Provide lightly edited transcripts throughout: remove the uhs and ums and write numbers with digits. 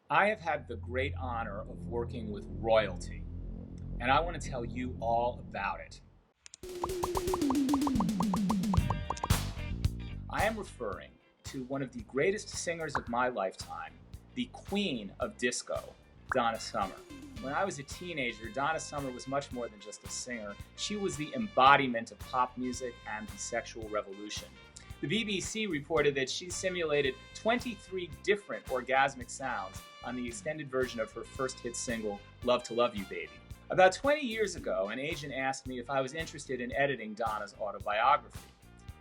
I have had the great honor of working with royalty, and I want to tell you all about it. I am referring to one of the greatest singers of my lifetime, the queen of disco, Donna Summer. When I was a teenager, Donna Summer was much more than just a singer. She was the embodiment of pop music and the sexual revolution. The BBC reported that she simulated 23 different orgasmic sounds on the extended version of her first hit single, Love to Love You Baby. About 20 years ago, an agent asked me if I was interested in editing Donna's autobiography.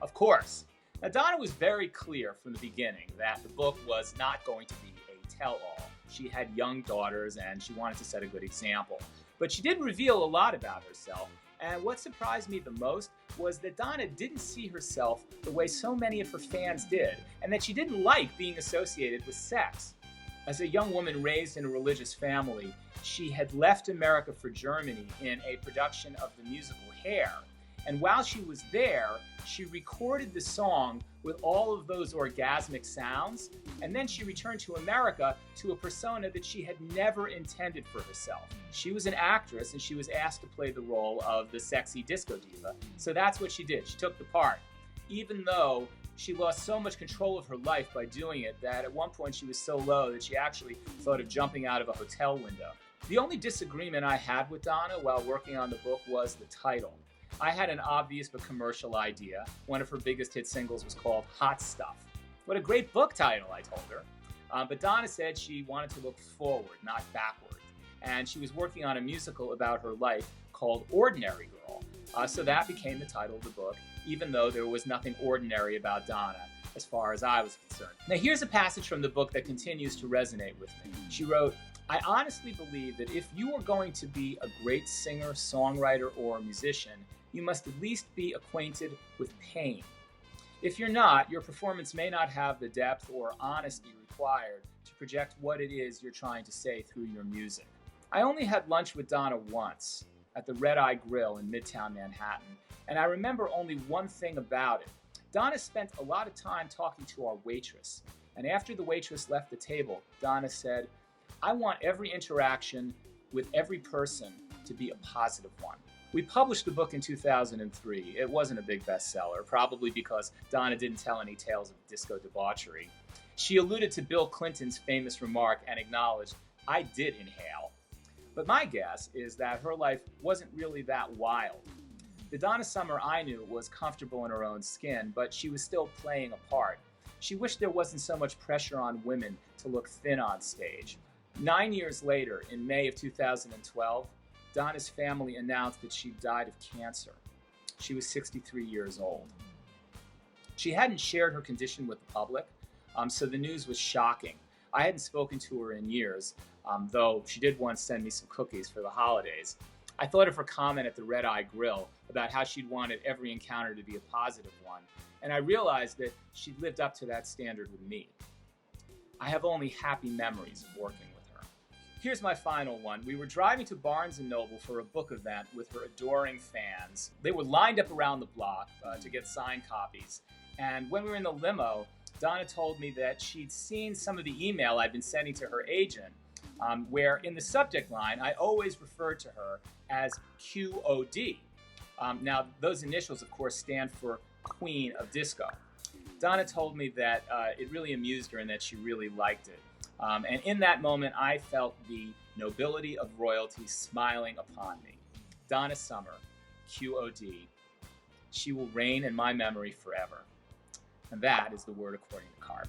Of course. Now, Donna was very clear from the beginning that the book was not going to be a tell-all. She had young daughters and she wanted to set a good example. But she did reveal a lot about herself. And what surprised me the most was that Donna didn't see herself the way so many of her fans did, and that she didn't like being associated with sex. As a young woman raised in a religious family, she had left America for Germany in a production of the musical Hair. And while she was there, she recorded the song with all of those orgasmic sounds, and then she returned to America to a persona that she had never intended for herself. She was an actress, and she was asked to play the role of the sexy disco diva, so that's what she did. She took the part, even though she lost so much control of her life by doing it that at one point she was so low that she actually thought of jumping out of a hotel window. The only disagreement I had with Donna while working on the book was the title. I had an obvious but commercial idea. One of her biggest hit singles was called Hot Stuff. What a great book title, I told her. But Donna said she wanted to look forward, not backward. And she was working on a musical about her life called Ordinary Girl. So that became the title of the book, even though there was nothing ordinary about Donna as far as I was concerned. Now, here's a passage from the book that continues to resonate with me. She wrote, "I honestly believe that if you are going to be a great singer, songwriter, or musician, you must at least be acquainted with pain. If you're not, your performance may not have the depth or honesty required to project what it is you're trying to say through your music." I only had lunch with Donna once at the Red Eye Grill in Midtown Manhattan, and I remember only one thing about it. Donna spent a lot of time talking to our waitress, and after the waitress left the table, Donna said, "I want every interaction with every person to be a positive one." We published the book in 2003. It wasn't a big bestseller, probably because Donna didn't tell any tales of disco debauchery. She alluded to Bill Clinton's famous remark and acknowledged, "I did inhale." But my guess is that her life wasn't really that wild. The Donna Summer I knew was comfortable in her own skin, but she was still playing a part. She wished there wasn't so much pressure on women to look thin on stage. 9 years later, in May of 2012, Donna's family announced that she died of cancer. She was 63 years old. She hadn't shared her condition with the public, so the news was shocking. I hadn't spoken to her in years, though she did once send me some cookies for the holidays. I thought of her comment at the Red Eye Grill about how she'd wanted every encounter to be a positive one, and I realized that she'd lived up to that standard with me. I have only happy memories of working with her. Here's my final one. We were driving to Barnes & Noble for a book event with her adoring fans. They were lined up around the block to get signed copies. And when we were in the limo, Donna told me that she'd seen some of the email I'd been sending to her agent, where in the subject line, I always referred to her as QOD. Now, those initials, of course, stand for Queen of Disco. Donna told me that it really amused her and that she really liked it. And in that moment, I felt the nobility of royalty smiling upon me. Donna Summer, QOD. She will reign in my memory forever. And that is the word according to Karp.